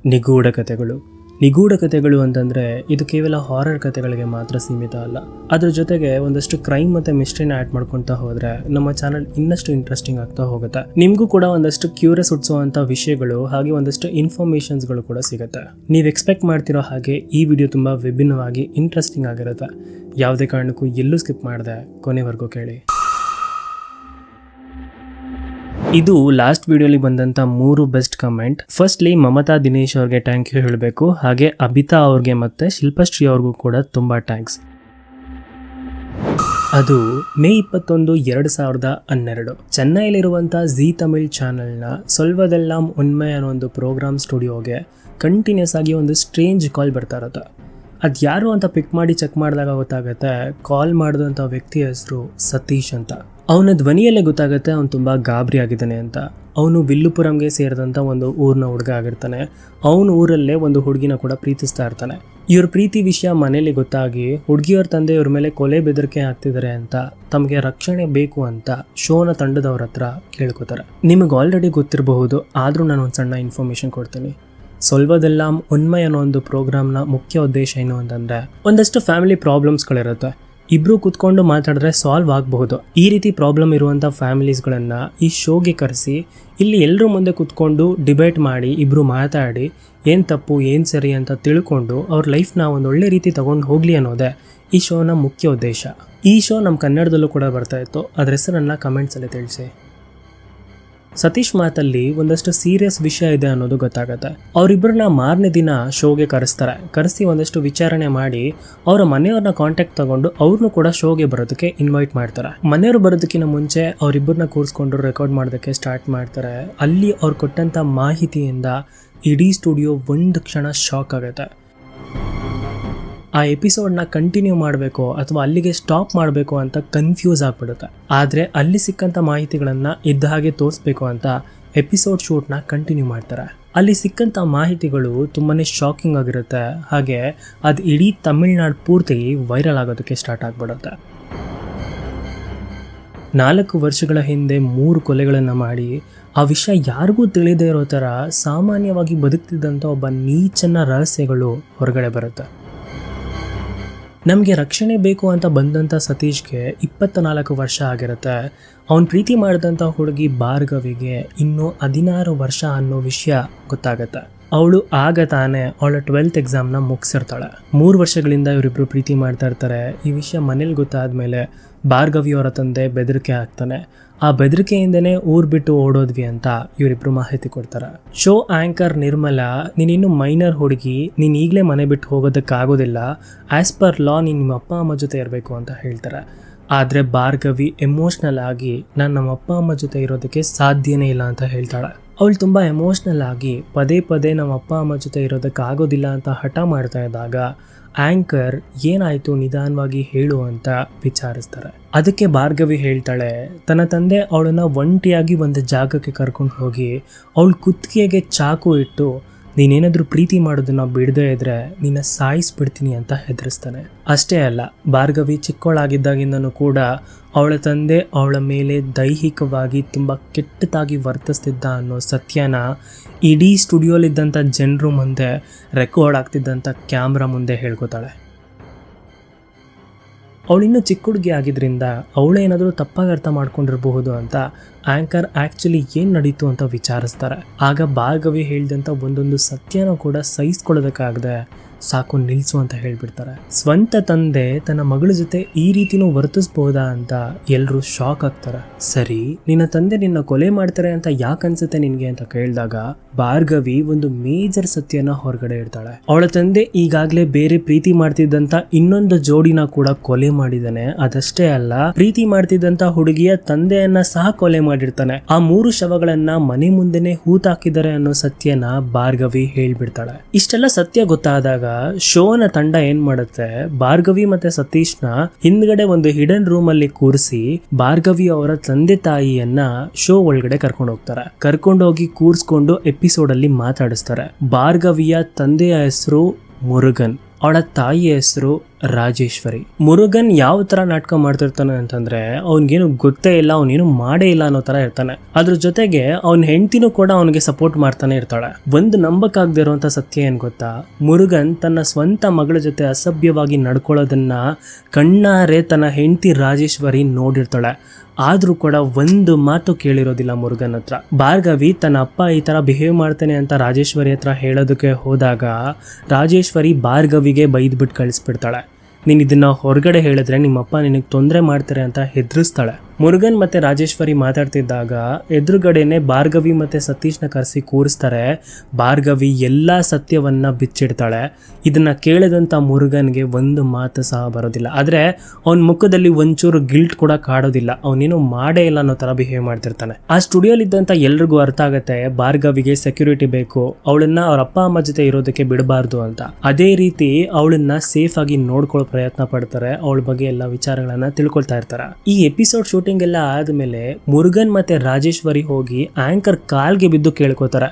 ನಿಗೂಢ ಕಥೆಗಳು. ನಿಗೂಢ ಕಥೆಗಳು ಅಂತಂದರೆ ಇದು ಕೇವಲ ಹಾರರ್ ಕಥೆಗಳಿಗೆ ಮಾತ್ರ ಸೀಮಿತ ಅಲ್ಲ. ಅದ್ರ ಜೊತೆಗೆ ಒಂದಷ್ಟು ಕ್ರೈಮ್ ಮತ್ತು ಮಿಸ್ಟ್ರಿನ ಆ್ಯಡ್ ಮಾಡ್ಕೊತಾ ಹೋದರೆ ನಮ್ಮ ಚಾನಲ್ ಇನ್ನಷ್ಟು ಇಂಟ್ರೆಸ್ಟಿಂಗ್ ಆಗ್ತಾ ಹೋಗುತ್ತೆ. ನಿಮಗೂ ಕೂಡ ಒಂದಷ್ಟು ಕ್ಯೂರಿಯಸ್ ಹುಟ್ಟಿಸುವಂಥ ವಿಷಯಗಳು ಹಾಗೆ ಒಂದಷ್ಟು ಇನ್ಫಾರ್ಮೇಷನ್ಸ್ಗಳು ಕೂಡ ಸಿಗುತ್ತೆ. ನೀವು ಎಕ್ಸ್ಪೆಕ್ಟ್ ಮಾಡ್ತಿರೋ ಹಾಗೆ ಈ ವಿಡಿಯೋ ತುಂಬ ವಿಭಿನ್ನವಾಗಿ ಇಂಟ್ರೆಸ್ಟಿಂಗ್ ಆಗಿರುತ್ತೆ. ಯಾವುದೇ ಕಾರಣಕ್ಕೂ ಎಲ್ಲೂ ಸ್ಕಿಪ್ ಮಾಡದೆ ಕೊನೆವರೆಗೂ ಕೇಳಿ. ಇದು ಲಾಸ್ಟ್ ವಿಡಿಯೋಲಿ ಬಂದಂಥ 3 best comment. Firstly Mamata Dinesh ಅವ್ರಿಗೆ ಥ್ಯಾಂಕ್ ಯು ಹೇಳಬೇಕು. ಹಾಗೆ ಅಬಿತಾ ಅವ್ರಿಗೆ ಮತ್ತು ಶಿಲ್ಪಶ್ರೀ ಅವ್ರಿಗೂ ಕೂಡ ತುಂಬ ಥ್ಯಾಂಕ್ಸ್. ಅದು ಮೇ 21, 2012 ಚೆನ್ನೈಲಿರುವಂಥ ಜಿ ತಮಿಳ್ ಚಾನಲ್ನ ಸೊಲ್ವದೆಲ್ಲಾಮ್ ಉನ್ಮೆ ಅನ್ನೋ ಒಂದು ಪ್ರೋಗ್ರಾಮ್ ಸ್ಟುಡಿಯೋಗೆ ಕಂಟಿನ್ಯೂಸ್ ಆಗಿ ಒಂದು ಸ್ಟ್ರೇಂಜ್ ಕಾಲ್ ಬರ್ತಾ ಇರುತ್ತೆ. ಅದು ಯಾರು ಅಂತ ಪಿಕ್ ಮಾಡಿ ಚೆಕ್ ಮಾಡಿದಾಗ ಗೊತ್ತಾಗುತ್ತೆ ಕಾಲ್ ಮಾಡಿದಂಥ ವ್ಯಕ್ತಿ ಹೆಸರು ಸತೀಶ್ ಅಂತ. ಅವನ ಧ್ವನಿಯಲ್ಲೇ ಗೊತ್ತಾಗುತ್ತೆ ಅವನು ತುಂಬ ಗಾಬರಿ ಆಗಿದ್ದಾನೆ ಅಂತ. ಅವನು ವಿಲ್ಲುಪುರಂಗೆ ಸೇರಿದಂಥ ಒಂದು ಊರಿನ ಹುಡುಗ ಆಗಿರ್ತಾನೆ. ಅವನ ಊರಲ್ಲೇ ಒಂದು ಹುಡುಗಿನ ಕೂಡ ಪ್ರೀತಿಸ್ತಾ ಇರ್ತಾನೆ. ಇವ್ರ ಪ್ರೀತಿ ವಿಷಯ ಮನೇಲಿ ಗೊತ್ತಾಗಿ ಹುಡುಗಿಯವ್ರ ತಂದೆ ಇವ್ರ ಮೇಲೆ ಕೊಲೆ ಬೆದರಿಕೆ ಆಗ್ತಿದ್ದಾರೆ ಅಂತ ತಮಗೆ ರಕ್ಷಣೆ ಬೇಕು ಅಂತ ಶೋನ ತಂಡದವ್ರ ಹತ್ರ ಕೇಳ್ಕೊತಾರೆ. ನಿಮಗೆ ಆಲ್ರೆಡಿ ಗೊತ್ತಿರಬಹುದು, ಆದರೂ ನಾನು ಒಂದು ಸಣ್ಣ ಇನ್ಫಾರ್ಮೇಷನ್ ಕೊಡ್ತೀನಿ. ಸೊಲ್ವದೆಲ್ಲಾಮ್ ಉನ್ಮೆ ಅನ್ನೋ ಒಂದು ಪ್ರೋಗ್ರಾಮ್ನ ಮುಖ್ಯ ಉದ್ದೇಶ ಏನು ಅಂತಂದರೆ ಒಂದಷ್ಟು ಫ್ಯಾಮಿಲಿ ಪ್ರಾಬ್ಲಮ್ಸ್ಗಳಿರುತ್ತೆ. ಇಬ್ಬರು ಕೂತ್ಕೊಂಡು ಮಾತಾಡಿದ್ರೆ ಸಾಲ್ವ್ ಆಗಬಹುದು. ಈ ರೀತಿ ಪ್ರಾಬ್ಲಮ್ ಇರುವಂಥ ಫ್ಯಾಮಿಲೀಸ್ಗಳನ್ನು ಈ ಶೋಗೆ ಕರೆಸಿ ಇಲ್ಲಿ ಎಲ್ಲರೂ ಮುಂದೆ ಕೂತ್ಕೊಂಡು ಡಿಬೇಟ್ ಮಾಡಿ ಇಬ್ಬರು ಮಾತಾಡಿ ಏನು ತಪ್ಪು ಏನು ಸರಿ ಅಂತ ತಿಳ್ಕೊಂಡು ಅವ್ರ ಲೈಫ್ನ ಒಂದು ಒಳ್ಳೆ ರೀತಿ ತೊಗೊಂಡು ಹೋಗಲಿ ಅನ್ನೋದೇ ಈ ಶೋನ ಮುಖ್ಯ ಉದ್ದೇಶ. ಈ ಶೋ ನಮ್ಮ ಕನ್ನಡದಲ್ಲೂ ಕೂಡ ಬರ್ತಾ ಇತ್ತು. ಅದ್ರ ಹೆಸರನ್ನು ಕಮೆಂಟ್ಸಲ್ಲಿ ತಿಳಿಸಿ. ಸತೀಶ್ ಮಾತಲ್ಲಿ ಒಂದಷ್ಟು ಸೀರಿಯಸ್ ವಿಷಯ ಇದೆ ಅನ್ನೋದು ಗೊತ್ತಾಗುತ್ತೆ. ಅವರಿಬ್ಬರನ್ನ ಮಾರನೇ ದಿನ ಶೋಗೆ ಕರೆಸಿ ಒಂದಷ್ಟು ವಿಚಾರಣೆ ಮಾಡಿ ಅವರ ಮನೆಯವ್ರನ್ನ ಕಾಂಟ್ಯಾಕ್ಟ್ ತಗೊಂಡು ಅವ್ರನ್ನೂ ಕೂಡ ಶೋಗೆ ಬರೋದಕ್ಕೆ ಇನ್ವೈಟ್ ಮಾಡ್ತಾರೆ. ಮನೆಯವರು ಬರೋದಕ್ಕಿಂತ ಮುಂಚೆ ಅವರಿಬ್ಬರನ್ನ ಕೂರಿಸ್ಕೊಂಡು ರೆಕಾರ್ಡ್ ಮಾಡೋದಕ್ಕೆ ಸ್ಟಾರ್ಟ್ ಮಾಡ್ತಾರೆ. ಅಲ್ಲಿ ಅವ್ರು ಕೊಟ್ಟಂಥ ಮಾಹಿತಿಯಿಂದ ಇಡೀ ಸ್ಟುಡಿಯೋ ಒಂದು ಕ್ಷಣ ಶಾಕ್ ಆಗುತ್ತೆ. ಆ ಎಪಿಸೋಡ್ನ ಕಂಟಿನ್ಯೂ ಮಾಡಬೇಕು ಅಥವಾ ಅಲ್ಲಿಗೆ ಸ್ಟಾಪ್ ಮಾಡಬೇಕು ಅಂತ ಕನ್ಫ್ಯೂಸ್ ಆಗಿಬಿಡುತ್ತೆ. ಆದರೆ ಅಲ್ಲಿ ಸಿಕ್ಕಂಥ ಮಾಹಿತಿಗಳನ್ನು ಇದ್ದ ಹಾಗೆ ತೋರಿಸ್ಬೇಕು ಅಂತ ಎಪಿಸೋಡ್ ಶೂಟ್ನ ಕಂಟಿನ್ಯೂ ಮಾಡ್ತಾರೆ. ಅಲ್ಲಿ ಸಿಕ್ಕಂಥ ಮಾಹಿತಿಗಳು ತುಂಬಾ ಶಾಕಿಂಗ್ ಆಗಿರುತ್ತೆ. ಹಾಗೆ ಅದು ಇಡೀ ತಮಿಳ್ನಾಡು ಪೂರ್ತಿ ವೈರಲ್ ಆಗೋದಕ್ಕೆ ಸ್ಟಾರ್ಟ್ ಆಗಿಬಿಡುತ್ತೆ. 4 ವರ್ಷಗಳ ಹಿಂದೆ 3 ಕೊಲೆಗಳನ್ನು ಮಾಡಿ ಆ ವಿಷಯ ಯಾರಿಗೂ ತಿಳಿದೇ ಇರೋ ಥರ ಸಾಮಾನ್ಯವಾಗಿ ಬದುಕ್ತಿದ್ದಂಥ ಒಬ್ಬ ನೀಚನ ರಹಸ್ಯಗಳು ಹೊರಗಡೆ ಬರುತ್ತೆ. ನಮಗೆ ರಕ್ಷಣೆ ಬೇಕು ಅಂತ ಬಂದಂಥ ಸತೀಶ್ಗೆ 24 ವರ್ಷ ಆಗಿರುತ್ತೆ. ಅವನು ಪ್ರೀತಿ ಮಾಡಿದಂಥ ಹುಡುಗಿ ಭಾರ್ಗವಿಗೆ ಇನ್ನೂ 16 ವರ್ಷ ಅನ್ನೋ ವಿಷಯ ಗೊತ್ತಾಗತ್ತೆ. ಅವಳು ಆಗ ತಾನೇ ಅವಳ 12th ಎಕ್ಸಾಮ್ನ ಮುಗಿಸಿರ್ತಾಳೆ. 3 ವರ್ಷಗಳಿಂದ ಇವರಿಬ್ಬರು ಪ್ರೀತಿ ಮಾಡ್ತಾ ಇರ್ತಾರೆ. ಈ ವಿಷಯ ಮನೇಲಿ ಗೊತ್ತಾದ್ಮೇಲೆ ಭಾರ್ಗವಿಯವರ ತಂದೆ ಬೆದರಿಕೆ ಆಗ್ತಾನೆ. ಆ ಬೆದರಿಕೆಯಿಂದನೇ ಊರು ಬಿಟ್ಟು ಓಡೋದ್ವಿ ಅಂತ ಇವರಿಬ್ರು ಮಾಹಿತಿ ಕೊಡ್ತಾರೆ. ಶೋ ಆ್ಯಂಕರ್ ನಿರ್ಮಲಾ, ನೀನಿನ್ನು ಮೈನರ್ ಹುಡುಗಿ, ನೀನು ಈಗಲೇ ಮನೆ ಬಿಟ್ಟು ಹೋಗೋದಕ್ಕಾಗೋದಿಲ್ಲ, ಆ್ಯಸ್ ಪರ್ ಲಾ ನೀನು ನಿಮ್ಮ ಅಪ್ಪ ಅಮ್ಮ ಜೊತೆ ಇರಬೇಕು ಅಂತ ಹೇಳ್ತಾರೆ. ಆದರೆ ಭಾರ್ಗವಿ ಎಮೋಷ್ನಲ್ ಆಗಿ ನಾನು ನಮ್ಮ ಅಪ್ಪ ಅಮ್ಮ ಜೊತೆ ಇರೋದಕ್ಕೆ ಸಾಧ್ಯನೇ ಇಲ್ಲ ಅಂತ ಹೇಳ್ತಾಳೆ. ಅವಳು ತುಂಬ ಎಮೋಷ್ನಲ್ ಆಗಿ ಪದೇ ನಮ್ಮ ಅಪ್ಪ ಅಮ್ಮ ಜೊತೆ ಇರೋದಕ್ಕಾಗೋದಿಲ್ಲ ಅಂತ ಹಠ ಮಾಡ್ತಾ ಇದ್ದಾಗ ಆ್ಯಂಕರ್ ಏನಾಯಿತು ನಿಧಾನವಾಗಿ ಹೇಳು ಅಂತ ವಿಚಾರಿಸ್ತಾರೆ. ಅದಕ್ಕೆ ಭಾರ್ಗವಿ ಹೇಳ್ತಾಳೆ ತನ್ನ ತಂದೆ ಅವಳನ್ನು ಒಂಟಿಯಾಗಿ ಒಂದು ಜಾಗಕ್ಕೆ ಕರ್ಕೊಂಡು ಹೋಗಿ ಅವಳ ಕುತ್ತಿಗೆಗೆ ಚಾಕು ಇಟ್ಟು ನೀನೇನಾದರೂ ಪ್ರೀತಿ ಮಾಡೋದನ್ನ ಬಿಡದೇ ಇದ್ರೆ ನಿನ್ನ ಸಾಯಿಸ್ಬಿಡ್ತೀನಿ ಅಂತ ಹೆದರಿಸ್ತಾನೆ. ಅಷ್ಟೇ ಅಲ್ಲ, ಭಾರ್ಗವಿ ಚಿಕ್ಕವಳಾಗಿದ್ದಾಗಿಂದನೂ ಕೂಡ ಅವಳ ತಂದೆ ಅವಳ ಮೇಲೆ ದೈಹಿಕವಾಗಿ ತುಂಬ ಕೆಟ್ಟದಾಗಿ ವರ್ತಿಸ್ತಿದ್ದ ಅನ್ನೋ ಸತ್ಯನ ಇಡೀ ಸ್ಟುಡಿಯೋಲಿದ್ದಂಥ ಜನರು ಮುಂದೆ ರೆಕಾರ್ಡ್ ಆಗ್ತಿದ್ದಂಥ ಕ್ಯಾಮ್ರಾ ಮುಂದೆ ಹೇಳ್ಕೊತಾಳೆ. ಅವಳಿನ್ನೂ ಚಿಕ್ಕ ಹುಡುಗಿ ಆಗಿದ್ದರಿಂದ ಅವಳೇನಾದರೂ ತಪ್ಪಾಗಿ ಅರ್ಥ ಮಾಡ್ಕೊಂಡಿರಬಹುದು ಅಂತ ಆ್ಯಂಕರ್ ಆ್ಯಕ್ಚುಲಿ ಏನು ನಡೀತು ಅಂತ ವಿಚಾರಿಸ್ತಾರೆ. ಆಗ ಭಾರ್ಗವಿ ಹೇಳಿದಂಥ ಒಂದೊಂದು ಸತ್ಯನೂ ಕೂಡ ಸಹಿಸ್ಕೊಳ್ಳೋದಕ್ಕಾಗದೆ ಸಾಕು ನಿಲ್ಲಿಸು ಅಂತ ಹೇಳ್ಬಿಡ್ತಾರೆ. ಸ್ವಂತ ತಂದೆ ತನ್ನ ಮಗಳ ಜೊತೆ ಈ ರೀತಿನೂ ವರ್ತಿಸ್ಬೋದಾ ಅಂತ ಎಲ್ಲರೂ ಶಾಕ್ ಆಗ್ತಾರೆ. ಸರಿ, ನಿನ್ನ ತಂದೆ ನಿನ್ನ ಕೊಲೆ ಮಾಡ್ತಾರೆ ಅಂತ ಯಾಕೆ ಅನ್ಸುತ್ತೆ ನಿನಗೆ ಅಂತ ಕೇಳಿದಾಗ ಭಾರ್ಗವಿ ಒಂದು ಮೇಜರ್ ಸತ್ಯನ ಹೊರಗಡೆ ಇಡ್ತಾಳೆ. ಅವಳ ತಂದೆ ಈಗಾಗಲೇ ಬೇರೆ ಪ್ರೀತಿ ಮಾಡ್ತಿದ್ದಂಥ ಇನ್ನೊಂದು ಜೋಡಿನ ಕೂಡ ಕೊಲೆ ಮಾಡಿದ್ದಾನೆ. ಅದಷ್ಟೇ ಅಲ್ಲ, ಪ್ರೀತಿ ಮಾಡ್ತಿದ್ದಂಥ ಹುಡುಗಿಯ ತಂದೆಯನ್ನ ಸಹ ಕೊಲೆ ಮಾಡಿರ್ತಾನೆ. ಆ 3 ಶವಗಳನ್ನ ಮನೆ ಮುಂದೆನೆ ಹೂತಾಕಿದ್ದಾರೆ ಅನ್ನೋ ಸತ್ಯನ ಭಾರ್ಗವಿ ಹೇಳ್ಬಿಡ್ತಾಳೆ. ಇಷ್ಟೆಲ್ಲ ಸತ್ಯ ಗೊತ್ತಾದಾಗ ಶೋನ ತಂಡ ಏನ್ ಮಾಡುತ್ತೆ, ಭಾರ್ಗವಿ ಮತ್ತೆ ಸತೀಶ್ನ ಹಿಂದ್ಗಡೆ ಒಂದು ಹಿಡನ್ ರೂಮ್ ಅಲ್ಲಿ ಕೂರಿಸಿ ಭಾರ್ಗವಿ ಅವರ ತಂದೆ ತಾಯಿಯನ್ನ ಶೋ ಒಳಗಡೆ ಕರ್ಕೊಂಡು ಹೋಗ್ತಾರೆ. ಕರ್ಕೊಂಡೋಗಿ ಕೂರಿಸ್ಕೊಂಡು ಎಪಿಸೋಡ್ ಅಲ್ಲಿ ಮಾತಾಡಿಸ್ತಾರೆ. ಭಾರ್ಗವಿಯ ತಂದೆಯ ಹೆಸರು ಮುರುಗನ್, ಅವಳ ತಾಯಿಯ ಹೆಸರು ರಾಜೇಶ್ವರಿ. ಮುರುಗನ್ ಯಾವ ತರ ನಾಟಕ ಮಾಡ್ತಿರ್ತಾನೆ ಅಂತಂದ್ರೆ ಅವ್ನಿಗೇನು ಗೊತ್ತೇ ಇಲ್ಲ, ಅವನೇನು ಮಾಡೇ ಇಲ್ಲ ಅನ್ನೋ ತರ ಇರ್ತಾನೆ. ಅದ್ರ ಜೊತೆಗೆ ಅವನ ಹೆಂಡತಿನೂ ಕೂಡ ಅವನಿಗೆ ಸಪೋರ್ಟ್ ಮಾಡ್ತಾನೆ ಇರ್ತಾಳೆ. ಒಂದು ನಂಬಕ್ಕಾಗದೇ ಇರುವಂತ ಸತ್ಯ ಏನ್ ಗೊತ್ತಾ, ಮುರುಗನ್ ತನ್ನ ಸ್ವಂತ ಮಗಳ ಜೊತೆ ಅಸಭ್ಯವಾಗಿ ನಡ್ಕೊಳ್ಳೋದನ್ನ ಕಣ್ಣಾರೆ ತನ್ನ ಹೆಂಡತಿ ರಾಜೇಶ್ವರಿ ನೋಡಿರ್ತಾಳೆ. ಆದ್ರೂ ಕೂಡ ಒಂದು ಮಾತು ಕೇಳಿರೋದಿಲ್ಲ ಮುರುಗನ್ ಹತ್ರ. ಭಾರ್ಗವಿ ತನ್ನ ಅಪ್ಪ ಈ ತರ ಬಿಹೇವ್ ಮಾಡ್ತಾನೆ ಅಂತ ರಾಜೇಶ್ವರಿ ಹತ್ರ ಹೇಳೋದಕ್ಕೆ ಹೋದಾಗ ರಾಜೇಶ್ವರಿ ಭಾರ್ಗವಿಗೆ ಬೈದ್ಬಿಟ್ಟು ಕಳಿಸ್ಬಿಡ್ತಾಳೆ. ನೀನು ಇದನ್ನ ಹೊರಗಡೆ ಹೇಳಿದ್ರೆ ನಿಮ್ಮಪ್ಪ ನಿನಗೆ ತೊಂದರೆ ಮಾಡ್ತಾರೆ ಅಂತ ಹೆದರಿಸ್ತಾಳೆ. ಮುರುಗನ್ ಮತ್ತೆ ರಾಜೇಶ್ವರಿ ಮಾತಾಡ್ತಿದ್ದಾಗ ಎದುರುಗಡೆನೆ ಭಾರ್ಗವಿ ಮತ್ತೆ ಸತೀಶ್ನ ಕರೆಸಿ ಕೂರಿಸ್ತಾರೆ. ಭಾರ್ಗವಿ ಎಲ್ಲಾ ಸತ್ಯವನ್ನ ಬಿಚ್ಚಿಡ್ತಾಳೆ. ಇದನ್ನ ಕೇಳಿದಂತ ಮುರುಗನ್ಗೆ ಒಂದು ಮಾತು ಸಹ ಬರೋದಿಲ್ಲ. ಆದ್ರೆ ಅವನ ಮುಖದಲ್ಲಿ ಒಂಚೂರು ಗಿಲ್ಟ್ ಕೂಡ ಕಾಡೋದಿಲ್ಲ. ಅವನೇನು ಮಾಡೇ ಇಲ್ಲ ಅನ್ನೋ ತರ ಬಿಹೇವ್ ಮಾಡ್ತಿರ್ತಾನೆ. ಆ ಸ್ಟುಡಿಯೋಲಿ ಇದ್ದಂತ ಎಲ್ರಿಗೂ ಅರ್ಥ ಆಗತ್ತೆ ಭಾರ್ಗವಿಗೆ ಸೆಕ್ಯೂರಿಟಿ ಬೇಕು, ಅವಳನ್ನ ಅವ್ರ ಅಪ್ಪ ಅಮ್ಮ ಜೊತೆ ಇರೋದಕ್ಕೆ ಬಿಡಬಾರ್ದು ಅಂತ. ಅದೇ ರೀತಿ ಅವಳನ್ನ ಸೇಫ್ ಆಗಿ ನೋಡ್ಕೊಳ್ಳೋ ಪ್ರಯತ್ನ ಪಡ್ತಾರೆ. ಅವಳ ಬಗ್ಗೆ ಎಲ್ಲ ವಿಚಾರಗಳನ್ನ ತಿಳ್ಕೊಳ್ತಾ ಇರ್ತಾರೆ. ಈ ಎಪಿಸೋಡ್ ಶೂಟಿಂಗ್ ಎಲ್ಲ ಆದ್ಮೇಲೆ ಮುರುಗನ್ ಮತ್ತೆ ರಾಜೇಶ್ವರಿ ಹೋಗಿ ಆಂಕರ್ ಕಾಲ್ಗೆ ಬಿದ್ದು ಕೇಳ್ಕೋತಾರೆ,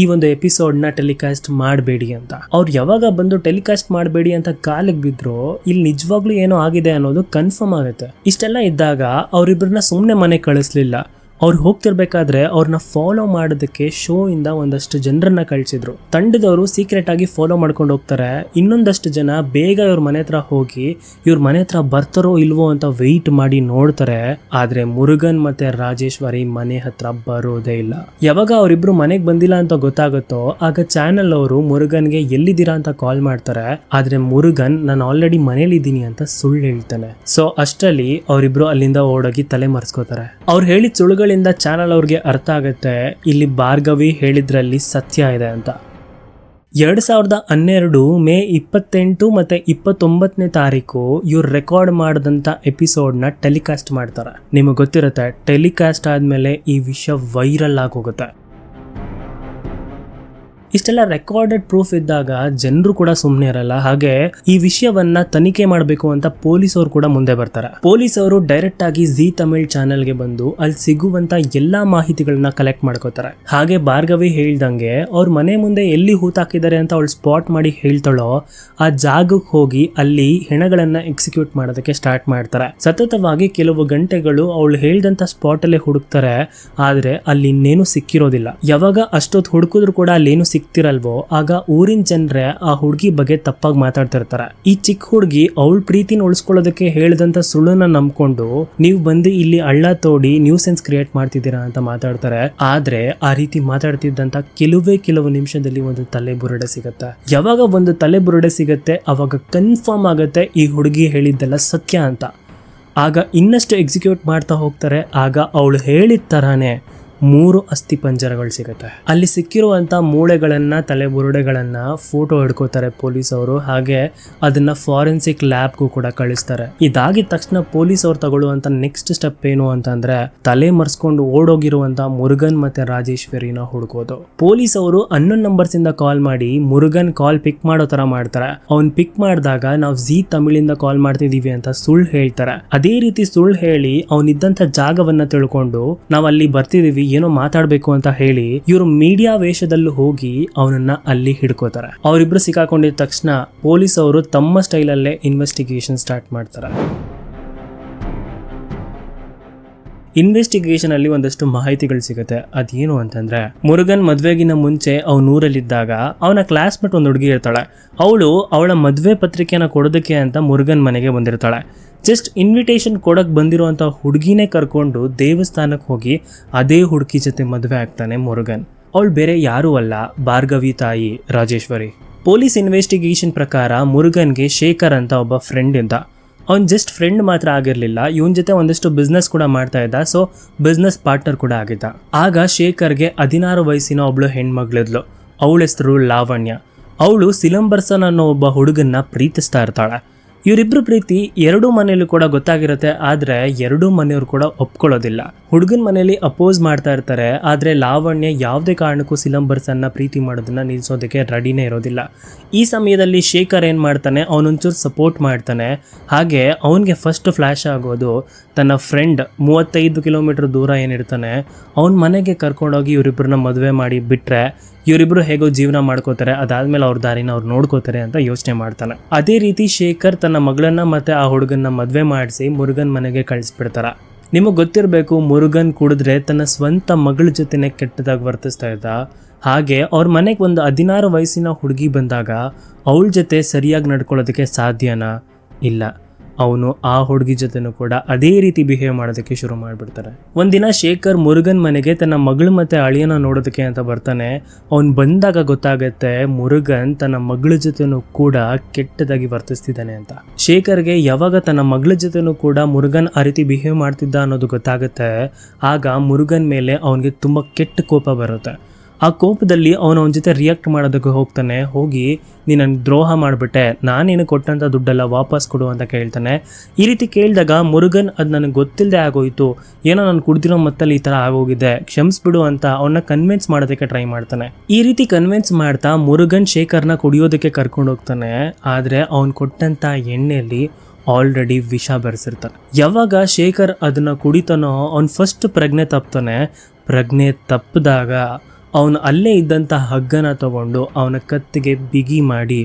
ಈ ಒಂದು ಎಪಿಸೋಡ್ನ ಟೆಲಿಕಾಸ್ಟ್ ಮಾಡಬೇಡಿ ಅಂತ. ಅವ್ರು ಯಾವಾಗ ಬಂದು ಟೆಲಿಕಾಸ್ಟ್ ಮಾಡಬೇಡಿ ಅಂತ ಕಾಲಿಗೆ ಬಿದ್ರು ಇಲ್ಲಿ ನಿಜವಾಗ್ಲೂ ಏನೋ ಆಗಿದೆ ಅನ್ನೋದು ಕನ್ಫರ್ಮ್ ಆಗುತ್ತೆ. ಇಷ್ಟೆಲ್ಲ ಇದ್ದಾಗ ಅವರಿಬ್ಬರನ್ನ ಸುಮ್ಮನೆ ಮನೆ ಕಳಿಸ್ಲಿಲ್ಲ. ಅವ್ರು ಹೋಗ್ತಿರ್ಬೇಕಾದ್ರೆ ಅವ್ರನ್ನ ಫಾಲೋ ಮಾಡೋದಕ್ಕೆ ಶೋ ಇಂದ ಒಂದಷ್ಟು ಜನರನ್ನ ಕಳಿಸಿದ್ರು. ತಂಡದವರು ಸೀಕ್ರೆಟ್ ಆಗಿ ಫಾಲೋ ಮಾಡ್ಕೊಂಡು ಹೋಗ್ತಾರೆ. ಇನ್ನೊಂದಷ್ಟು ಜನ ಬೇಗ ಇವ್ರ ಮನೆ ಹತ್ರ ಹೋಗಿ ಇವ್ರ ಮನೆ ಹತ್ರ ಬರ್ತಾರೋ ಇಲ್ವೋ ಅಂತ ವೆಯ್ಟ್ ಮಾಡಿ ನೋಡ್ತಾರೆ. ಆದ್ರೆ ಮುರುಗನ್ ಮತ್ತೆ ರಾಜೇಶ್ವರಿ ಮನೆ ಹತ್ರ ಬರೋದೇ ಇಲ್ಲ. ಯಾವಾಗ ಅವರಿಬ್ರು ಮನೆಗೆ ಬಂದಿಲ್ಲ ಅಂತ ಗೊತ್ತಾಗುತ್ತೋ ಆಗ ಚಾನೆಲ್ ಅವರು ಮುರುಗನ್ಗೆ ಎಲ್ಲಿದ್ದೀರಾ ಅಂತ ಕಾಲ್ ಮಾಡ್ತಾರೆ. ಆದ್ರೆ ಮುರುಗನ್ ನಾನು ಆಲ್ರೆಡಿ ಮನೇಲಿದ್ದೀನಿ ಅಂತ ಸುಳ್ಳು ಹೇಳ್ತಾನೆ. ಸೊ ಅಷ್ಟರಲ್ಲಿ ಅವರಿಬ್ರು ಅಲ್ಲಿಂದ ಓಡೋಗಿ ತಲೆ ಮರೆಸ್ಕೋತಾರೆ. ಅವ್ರು ಹೇಳಿದ ಸುಳ್ಳುಗಳಿಂದ ಚಾನಲ್ ಅವ್ರಿಗೆ ಅರ್ಥ ಆಗುತ್ತೆ ಇಲ್ಲಿ ಭಾರ್ಗವಿ ಹೇಳಿದ್ರಲ್ಲಿ ಸತ್ಯ ಇದೆ ಅಂತ. 2012 ಮೇ 28 ಮತ್ತೆ 29ನೇ ತಾರೀಕು ಇವ್ರು ರೆಕಾರ್ಡ್ ಮಾಡಿದಂಥ ಎಪಿಸೋಡ್ನ ಟೆಲಿಕಾಸ್ಟ್ ಮಾಡ್ತಾರೆ. ನಿಮಗೆ ಗೊತ್ತಿರುತ್ತೆ ಟೆಲಿಕಾಸ್ಟ್ ಆದಮೇಲೆ ಈ ವಿಷಯ ವೈರಲ್ ಆಗೋಗುತ್ತೆ. ಇಷ್ಟೆಲ್ಲ ರೆಕಾರ್ಡೆಡ್ ಪ್ರೂಫ್ ಇದ್ದಾಗ ಜನರು ಕೂಡ ಸುಮ್ಮನೆ ಇರಲ್ಲ. ಹಾಗೆ ಈ ವಿಷಯವನ್ನ ತನಿಖೆ ಮಾಡಬೇಕು ಅಂತ ಪೊಲೀಸ್ ಅವರು ಕೂಡ ಮುಂದೆ ಬರ್ತಾರೆ. ಪೊಲೀಸ್ ಅವರು ಡೈರೆಕ್ಟ್ ಆಗಿ ಜಿ ತಮಿಳ್ ಚಾನೆಲ್ಗೆ ಬಂದು ಅಲ್ಲಿ ಸಿಗುವಂತ ಎಲ್ಲಾ ಮಾಹಿತಿಗಳನ್ನ ಕಲೆಕ್ಟ್ ಮಾಡ್ಕೋತಾರೆ. ಹಾಗೆ ಭಾರ್ಗವಿ ಹೇಳ್ದಂಗೆ ಅವ್ರ ಮನೆ ಮುಂದೆ ಎಲ್ಲಿ ಹೂತಾಕಿದ್ದಾರೆ ಅಂತ ಅವಳು ಸ್ಪಾಟ್ ಮಾಡಿ ಹೇಳ್ತಾಳೋ ಆ ಜಾಗಕ್ಕೆ ಹೋಗಿ ಅಲ್ಲಿ ಹೆಣಗಳನ್ನ ಎಕ್ಸಿಕ್ಯೂಟ್ ಮಾಡೋದಕ್ಕೆ ಸ್ಟಾರ್ಟ್ ಮಾಡ್ತಾರೆ. ಸತತವಾಗಿ ಕೆಲವು ಗಂಟೆಗಳು ಅವಳು ಹೇಳ್ದಂತ ಸ್ಪಾಟ್ ಅಲ್ಲೇ ಹುಡುಕ್ತಾರೆ. ಆದ್ರೆ ಅಲ್ಲಿ ಇನ್ನೇನು ಸಿಕ್ಕಿರೋದಿಲ್ಲ. ಯಾವಾಗ ಅಷ್ಟೊತ್ತು ಹುಡುಕಿದ್ರು ಕೂಡ ಅಲ್ಲೇನು ಸಿಕ್ತಿರಲ್ವೋ ಆಗ ಊರಿನ ಜನರೇ ಆ ಹುಡುಗಿ ಬಗ್ಗೆ ತಪ್ಪಾಗಿ ಮಾತಾಡ್ತಿರ್ತಾರೆ. ಈ ಚಿಕ್ಕ ಹುಡುಗಿ ಅವಳ ಪ್ರೀತಿನ ಉಳಿಸ್ಕೊಳ್ಳೋದಕ್ಕೆ ಹೇಳಿದಂತ ಸುಳ್ಳನ್ನ ನಂಬ್ಕೊಂಡು ನೀವು ಬಂದು ಇಲ್ಲಿ ಹಳ್ಳ ತೋಡಿ ನ್ಯೂಸೆನ್ಸ್ ಕ್ರಿಯೇಟ್ ಮಾಡ್ತಿದ್ದೀರಾ ಅಂತ ಮಾತಾಡ್ತಾರೆ. ಆದ್ರೆ ಆ ರೀತಿ ಮಾತಾಡ್ತಿದ್ದಂತ ಕೆಲವು ನಿಮಿಷದಲ್ಲಿ ಒಂದು ತಲೆ ಬುರುಡೆ ಸಿಗತ್ತೆ. ಯಾವಾಗ ಒಂದು ತಲೆ ಬುರುಡೆ ಸಿಗತ್ತೆ ಅವಾಗ ಕನ್ಫರ್ಮ್ ಆಗತ್ತೆ ಈ ಹುಡುಗಿ ಹೇಳಿದ್ದೆಲ್ಲ ಸತ್ಯ ಅಂತ. ಆಗ ಇನ್ನಷ್ಟು ಎಕ್ಸಿಕ್ಯೂಟ್ ಮಾಡ್ತಾ ಹೋಗ್ತಾರೆ. ಆಗ ಅವಳು ಹೇಳಿದ ತರಾನೇ 3 ಅಸ್ಥಿ ಪಂಜರಗಳು ಸಿಗುತ್ತೆ. ಅಲ್ಲಿ ಸಿಕ್ಕಿರುವಂತ ಮೂಳೆಗಳನ್ನ ತಲೆ ಬುರುಡೆಗಳನ್ನ ಫೋಟೋ ಹಿಡ್ಕೋತಾರೆ ಪೊಲೀಸ್ ಅವರು. ಹಾಗೆ ಅದನ್ನ ಫಾರೆನ್ಸಿಕ್ ಲ್ಯಾಬ್ಗೂ ಕೂಡ ಕಳಿಸ್ತಾರೆ. ಇದಾಗಿದ ತಕ್ಷಣ ಪೊಲೀಸ್ ಅವ್ರು ತಗೊಳ್ಳುವಂತ ನೆಕ್ಸ್ಟ್ ಸ್ಟೆಪ್ ಏನು ಅಂತಂದ್ರೆ ತಲೆ ಮರ್ಸ್ಕೊಂಡು ಓಡೋಗಿರುವಂತ ಮುರುಗನ್ ಮತ್ತೆ ರಾಜೇಶ್ವರಿನ ಹುಡುಕೋದು. ಪೊಲೀಸ್ ಅವರು ಅನ್ನೊಂದು ನಂಬರ್ಸ್ ಇಂದ ಕಾಲ್ ಮಾಡಿ ಮುರುಗನ್ ಕಾಲ್ ಪಿಕ್ ಮಾಡೋ ತರ ಮಾಡ್ತಾರೆ. ಅವ್ನ್ ಪಿಕ್ ಮಾಡಿದಾಗ ನಾವು ಜಿ ತಮಿಳಿಂದ ಕಾಲ್ ಮಾಡ್ತಿದೀವಿ ಅಂತ ಸುಳ್ಳು ಹೇಳ್ತಾರೆ. ಅದೇ ರೀತಿ ಸುಳ್ಳು ಹೇಳಿ ಅವನಿದ್ದಂತ ಜಾಗವನ್ನ ತಿಳ್ಕೊಂಡು ನಾವ್ ಅಲ್ಲಿ ಬರ್ತಿದೀವಿ ಏನೋ ಮಾತಾಡ್ಬೇಕು ಅಂತ ಹೇಳಿ ಇವರು ಮೀಡಿಯಾ ವೇಷದಲ್ಲೂ ಹೋಗಿ ಅವನನ್ನ ಅಲ್ಲಿ ಹಿಡ್ಕೋತಾರೆ. ಅವರಿಬ್ರು ಸಿಕ್ಕಾಕೊಂಡಿದ ತಕ್ಷಣ ಪೊಲೀಸ್ ಅವರು ತಮ್ಮ ಸ್ಟೈಲಲ್ಲೇ ಇನ್ವೆಸ್ಟಿಗೇಷನ್ ಸ್ಟಾರ್ಟ್ ಮಾಡ್ತಾರೆ. ಇನ್ವೆಸ್ಟಿಗೇಷನ್ ಅಲ್ಲಿ ಒಂದಷ್ಟು ಮಾಹಿತಿಗಳು ಸಿಗುತ್ತೆ. ಅದೇನು ಅಂತಂದ್ರೆ ಮುರುಗನ್ ಮದ್ವೆಗಿನ ಮುಂಚೆ ಅವನೂರಲ್ಲಿದ್ದಾಗ ಅವನ ಕ್ಲಾಸ್ಮೇಟ್ ಒಂದು ಹುಡುಗಿ ಇರ್ತಾಳೆ. ಅವಳು ಅವಳ ಮದ್ವೆ ಪತ್ರಿಕೆನ ಕೊಡೋದಕ್ಕೆ ಅಂತ ಮುರುಗನ್ ಮನೆಗೆ ಬಂದಿರ್ತಾಳೆ. ಜಸ್ಟ್ ಇನ್ವಿಟೇಷನ್ ಕೊಡಕ್ ಬಂದಿರುವಂತ ಹುಡುಗಿನೇ ಕರ್ಕೊಂಡು ದೇವಸ್ಥಾನಕ್ಕೆ ಹೋಗಿ ಅದೇ ಹುಡುಗಿ ಜೊತೆ ಮದುವೆ ಆಗ್ತಾನೆ ಮುರುಗನ್. ಅವಳು ಬೇರೆ ಯಾರೂ ಅಲ್ಲ, ಭಾರ್ಗವಿ ತಾಯಿ ರಾಜೇಶ್ವರಿ. ಪೊಲೀಸ್ ಇನ್ವೆಸ್ಟಿಗೇಷನ್ ಪ್ರಕಾರ ಮುರುಗನ್ಗೆ ಶೇಖರ್ ಅಂತ ಒಬ್ಬ ಫ್ರೆಂಡ್ ಇದ್ದ. ಅವ್ನು ಜಸ್ಟ್ ಫ್ರೆಂಡ್ ಮಾತ್ರ ಆಗಿರಲಿಲ್ಲ, ಇವನ್ ಜೊತೆ ಒಂದಷ್ಟು ಬಿಸ್ನೆಸ್ ಕೂಡ ಮಾಡ್ತಾ ಇದ್ದ. ಸೊ ಬಿಸ್ನೆಸ್ ಪಾರ್ಟ್ನರ್ ಕೂಡ ಆಗಿದ್ದ. ಆಗ ಶೇಖರ್ಗೆ 16 ವಯಸ್ಸಿನ ಒಬ್ಳು ಹೆಣ್ಮಗಳಿದ್ಲು. ಅವಳ ಹೆಸರು ಲಾವಣ್ಯ. ಅವಳು ಸಿಲಂಬರ್ಸನ್ ಅನ್ನೋ ಒಬ್ಬ ಹುಡುಗನ್ನ ಪ್ರೀತಿಸ್ತಾ ಇರ್ತಾಳೆ. ಇವರಿಬ್ರು ಪ್ರೀತಿ ಎರಡೂ ಮನೆಯಲ್ಲೂ ಕೂಡ ಗೊತ್ತಾಗಿರುತ್ತೆ. ಆದ್ರೆ ಎರಡೂ ಮನೆಯವರು ಕೂಡ ಒಪ್ಕೊಳ್ಳೋದಿಲ್ಲ. ಹುಡುಗನ ಮನೆಯಲ್ಲಿ ಅಪೋಸ್ ಮಾಡ್ತಾ ಇರ್ತಾರೆ. ಆದ್ರೆ ಲಾವಣ್ಯ ಯಾವುದೇ ಕಾರಣಕ್ಕೂ ಸಿಲಂಬರ್ಸನ್ನ ಪ್ರೀತಿ ಮಾಡೋದನ್ನ ನಿಲ್ಸೋದಕ್ಕೆ ರೆಡಿನೇ ಇರೋದಿಲ್ಲ. ಈ ಸಮಯದಲ್ಲಿ ಶೇಖರ್ ಏನ್ ಮಾಡ್ತಾನೆ, ಅವನೊಂಚೂರು ಸಪೋರ್ಟ್ ಮಾಡ್ತಾನೆ. ಹಾಗೆ ಅವನಿಗೆ ಫಸ್ಟ್ ಫ್ಲಾಶ್ ಆಗೋದು ತನ್ನ ಫ್ರೆಂಡ್ 35 ಕಿಲೋಮೀಟರ್ ದೂರ ಏನಿರ್ತಾನೆ ಅವನ ಮನೆಗೆ ಕರ್ಕೊಂಡೋಗಿ ಇವರಿಬ್ಬರನ್ನ ಮದುವೆ ಮಾಡಿ ಬಿಟ್ರೆ ಇವರಿಬ್ರು ಹೇಗೋ ಜೀವನ ಮಾಡ್ಕೋತಾರೆ, ಅದಾದ್ಮೇಲೆ ಅವ್ರ ದಾರಿನ ಅವ್ರು ನೋಡ್ಕೋತಾರೆ ಅಂತ ಯೋಚನೆ ಮಾಡ್ತಾನೆ. ಅದೇ ರೀತಿ ಶೇಖರ್ ತನ್ನ ಮಗಳನ್ನ ಮತ್ತೆ ಆ ಹುಡುಗನ್ನ ಮದ್ವೆ ಮಾಡಿಸಿ ಮುರುಗನ್ ಮನೆಗೆ ಕಳಿಸ್ಬಿಡ್ತಾರ. ನಿಮಗೆ ಗೊತ್ತಿರಬೇಕು, ಮುರುಗನ್ ಕುಡಿದ್ರೆ ತನ್ನ ಸ್ವಂತ ಮಗಳ ಜೊತೆನೆ ಕೆಟ್ಟದಾಗಿ ವರ್ತಿಸ್ತಾ ಇದ್ದ. ಹಾಗೆ ಅವ್ರ ಮನೆಗೆ ಒಂದು 16 ವಯಸ್ಸಿನ ಹುಡುಗಿ ಬಂದಾಗ ಅವಳ ಜೊತೆ ಸರಿಯಾಗಿ ನಡ್ಕೊಳ್ಳೋದಕ್ಕೆ ಸಾಧ್ಯನಾ? ಇಲ್ಲ. ಅವನು ಆ ಹುಡುಗಿ ಜೊತೆನೂ ಕೂಡ ಅದೇ ರೀತಿ ಬಿಹೇವ್ ಮಾಡೋದಕ್ಕೆ ಶುರು ಮಾಡಿಬಿಡ್ತಾರೆ. ಒಂದಿನ ಶೇಖರ್ ಮುರುಗನ್ ಮನೆಗೆ ತನ್ನ ಮಗಳು ಮತ್ತೆ ಅಳಿಯನ ನೋಡೋದಕ್ಕೆ ಅಂತ ಬರ್ತಾನೆ. ಅವ್ನು ಬಂದಾಗ ಗೊತ್ತಾಗತ್ತೆ ಮುರುಗನ್ ತನ್ನ ಮಗಳ ಜೊತೆನೂ ಕೂಡ ಕೆಟ್ಟದಾಗಿ ವರ್ತಿಸ್ತಿದ್ದಾನೆ ಅಂತ. ಶೇಖರ್ಗೆ ಯಾವಾಗ ತನ್ನ ಮಗಳ ಜೊತೆನೂ ಕೂಡ ಮುರುಗನ್ ಆ ರೀತಿ ಬಿಹೇವ್ ಮಾಡ್ತಿದ್ದ ಅನ್ನೋದು ಗೊತ್ತಾಗುತ್ತೆ, ಆಗ ಮುರುಗನ್ ಮೇಲೆ ಅವನಿಗೆ ತುಂಬ ಕೆಟ್ಟ ಕೋಪ ಬರುತ್ತೆ. ಆ ಕೋಪದಲ್ಲಿ ಅವನ ಜೊತೆ ರಿಯಾಕ್ಟ್ ಮಾಡೋದಕ್ಕೆ ಹೋಗಿ ನೀನು ನನಗೆ ದ್ರೋಹ ಮಾಡಿಬಿಟ್ಟೆ, ನಾನೇನು ಕೊಟ್ಟಂಥ ದುಡ್ಡೆಲ್ಲ ವಾಪಸ್ ಕೊಡು ಅಂತ ಕೇಳ್ತಾನೆ. ಈ ರೀತಿ ಕೇಳಿದಾಗ ಮುರುಗನ್ ಅದು ನನಗೆ ಗೊತ್ತಿಲ್ಲದೆ ಆಗೋಯ್ತು, ಏನೋ ನಾನು ಕುಡ್ದಿರೋ ಮತ್ತಲ್ಲಿ ಈ ಥರ ಆಗೋಗಿದೆ, ಕ್ಷಮಿಸ್ಬಿಡು ಅಂತ ಅವನ್ನ ಕನ್ವಿನ್ಸ್ ಮಾಡೋದಕ್ಕೆ ಟ್ರೈ ಮಾಡ್ತಾನೆ. ಈ ರೀತಿ ಕನ್ವಿನ್ಸ್ ಮಾಡ್ತಾ ಮುರುಗನ್ ಶೇಖರ್ನ ಕುಡಿಯೋದಕ್ಕೆ ಕರ್ಕೊಂಡು ಹೋಗ್ತಾನೆ. ಆದರೆ ಅವ್ನು ಕೊಟ್ಟಂಥ ಎಣ್ಣೆಯಲ್ಲಿ ಆಲ್ರೆಡಿ ವಿಷ ಬೆರೆಸಿರ್ತಾನೆ. ಯಾವಾಗ ಶೇಖರ್ ಅದನ್ನು ಕುಡಿತಾನೋ ಅವ್ನು ಫಸ್ಟ್ ಪ್ರಜ್ಞೆ ತಪ್ತಾನೆ. ಪ್ರಜ್ಞೆ ತಪ್ಪಿದಾಗ ಅವನು ಅಲ್ಲೇ ಇದ್ದಂಥ ಹಗ್ಗನ ತಗೊಂಡು ಅವನ ಕತ್ತಿಗೆ ಬಿಗಿ ಮಾಡಿ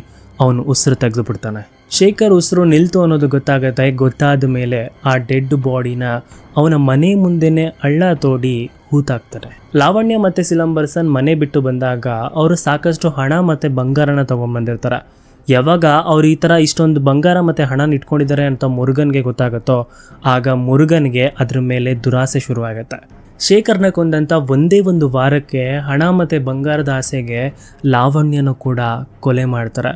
ಅವನು ಉಸಿರು ತೆಗೆದು ಬಿಡ್ತಾನೆ. ಶೇಖರ್ ಉಸಿರು ನಿಲ್ತು ಅನ್ನೋದು ಗೊತ್ತಾಗುತ್ತೆ. ಗೊತ್ತಾದ ಮೇಲೆ ಆ ಡೆಡ್ ಬಾಡಿನ ಅವನ ಮನೆ ಮುಂದೆನೆ ಹಳ್ಳ ತೋಡಿ ಹೂತಾಕ್ತಾರೆ. ಲಾವಣ್ಯ ಮತ್ತು ಸಿಲಂಬರಸನ್ ಮನೆ ಬಿಟ್ಟು ಬಂದಾಗ ಅವರು ಸಾಕಷ್ಟು ಹಣ ಮತ್ತು ಬಂಗಾರನ ತೊಗೊಂಡ್ಬಂದಿರ್ತಾರೆ. ಯಾವಾಗ ಅವ್ರು ಈ ಥರ ಇಷ್ಟೊಂದು ಬಂಗಾರ ಮತ್ತು ಹಣ ಇಟ್ಕೊಂಡಿದ್ದಾರೆ ಅಂತ ಮುರುಗನ್ಗೆ ಗೊತ್ತಾಗುತ್ತೋ ಆಗ ಮುರುಗನ್ಗೆ ಅದ್ರ ಮೇಲೆ ದುರಾಸೆ ಶುರುವಾಗುತ್ತೆ. ಶೇಖರ್ನ ಕೊಂದಂಥ ಒಂದೇ ಒಂದು ವಾರಕ್ಕೆ ಹಣ ಮತ್ತು ಬಂಗಾರದ ಆಸೆಗೆ ಲಾವಣ್ಯನೂ ಕೂಡ ಕೊಲೆ ಮಾಡ್ತಾರೆ.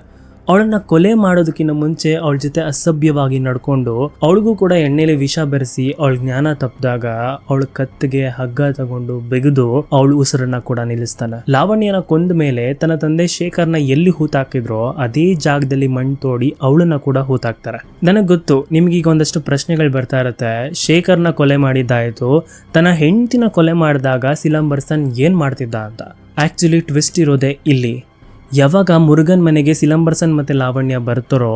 ಅವಳನ್ನು ಕೊಲೆ ಮಾಡೋದಕ್ಕಿಂತ ಮುಂಚೆ ಅವಳ ಜೊತೆ ಅಸಭ್ಯವಾಗಿ ನಡ್ಕೊಂಡು ಅವಳಿಗೂ ಕೂಡ ಎಣ್ಣೆಲಿ ವಿಷ ಬೆರೆಸಿ ಅವಳ ಜ್ಞಾನ ತಪ್ಪಿದಾಗ ಅವಳ ಕತ್ತಿಗೆ ಹಗ್ಗ ತಗೊಂಡು ಬೆಗೆದು ಅವಳ ಉಸಿರನ್ನ ಕೂಡ ನಿಲ್ಲಿಸ್ತಾನೆ. ಲಾವಣ್ಯನ ಕೊಂದ ಮೇಲೆ ತನ್ನ ತಂದೆ ಶೇಖರ್ನ ಎಲ್ಲಿ ಹೂತಾಕಿದ್ರೋ ಅದೇ ಜಾಗದಲ್ಲಿ ಮಣ್ಣು ತೋಡಿ ಅವಳನ್ನ ಕೂಡ ಹೂತಾಕ್ತಾರೆ. ನನಗೆ ಗೊತ್ತು ನಿಮ್ಗೀಗ ಒಂದಷ್ಟು ಪ್ರಶ್ನೆಗಳು ಬರ್ತಾ ಇರುತ್ತೆ. ಶೇಖರ್ನ ಕೊಲೆ ಮಾಡಿದ್ದಾಯಿತು, ತನ್ನ ಹೆಂಡತಿನ ಕೊಲೆ ಮಾಡಿದಾಗ ಸಿಲಂಬರಸನ್ ಏನ್ ಮಾಡ್ತಿದ್ದ ಅಂತ. ಆಕ್ಚುಲಿ ಟ್ವಿಸ್ಟ್ ಇರೋದೇ ಇಲ್ಲಿ. ಯಾವಾಗ ಮುರುಗನ್ ಮನೆಗೆ ಸಿಲಂಬರಸನ್ ಮತ್ತು ಲಾವಣ್ಯ ಬರ್ತಾರೋ